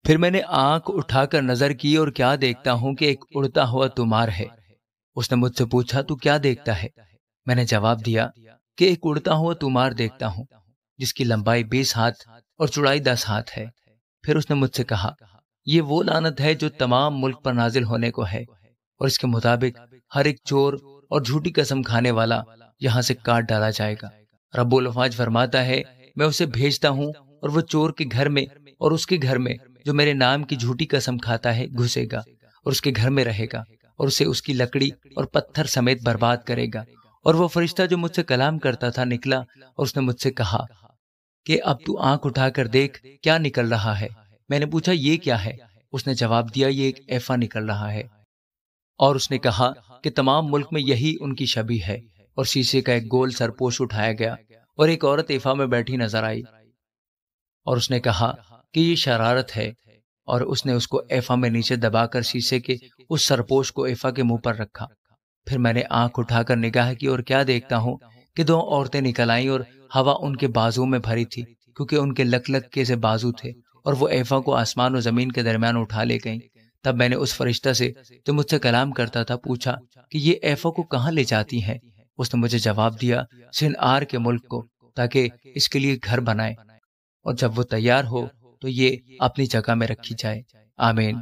پھر میں نے آنکھ اٹھا کر نظر کی اور کیا دیکھتا ہوں کہ ایک اڑتا ہوا طومار ہے۔ اس نے مجھ سے پوچھا تو کیا دیکھتا ہے؟ میں نے جواب دیا کہ ایک اڑتا ہوا طومار دیکھتا ہوں جس کی لمبائی 20 ہاتھ اور چوڑائی 10 ہاتھ ہے۔ پھر اس نے مجھ سے کہا یہ وہ لعنت ہے جو تمام ملک پر نازل ہونے کو ہے، اور اس کے مطابق ہر ایک چور اور جھوٹی قسم کھانے والا یہاں سے کاٹ ڈالا جائے گا۔ رب الافواج فرماتا ہے میں اسے بھیجتا ہوں اور وہ چور کے گھر میں اور اس کے گھر میں جو میرے نام کی جھوٹی قسم کھاتا ہے گھسے گا اور اس کے گھر میں رہے گا اور اسے اس کی لکڑی اور پتھر سمیت برباد کرے گا۔ اور وہ فرشتہ جو مجھ سے کلام کرتا تھا نکلا اور اس نے مجھ سے کہا کہ اب تو آنکھ اٹھا کر دیکھ کیا نکل رہا ہے۔ میں نے پوچھا یہ کیا ہے؟ اس نے جواب دیا یہ ایک ایفا نکل رہا ہے، اور اس نے کہا کہ تمام ملک میں یہی ان کی شبیہ ہے۔ اور شیشے کا ایک گول سرپوش اٹھایا گیا اور ایک عورت ایفا میں بیٹھی نظر آئی، اور اس نے کہا کہ یہ شرارت ہے، اور اس نے اس کو ایفا میں نیچے دبا کر شیشے کے اس سرپوش کو ایفا کے منہ پر رکھا۔ پھر میں نے آنکھ اٹھا کر نگاہ کی اور کیا دیکھتا ہوں کہ 2 عورتیں نکل آئیں اور ہوا ان کے بازو میں بھری تھی کیونکہ ان کے لک لک کے سے بازو تھے، اور وہ ایفا کو آسمان و زمین کے درمیان اٹھا لے گئیں۔ تب میں نے اس فرشتہ سے جو مجھ سے کلام کرتا تھا پوچھا کہ یہ ایفا کو کہاں لے جاتی ہیں؟ اس نے مجھے جواب دیا سنعار کے ملک کو، تاکہ اس کے لیے گھر بنائے، اور جب وہ تیار ہو تو یہ اپنی جگہ میں رکھی جائے۔ آمین۔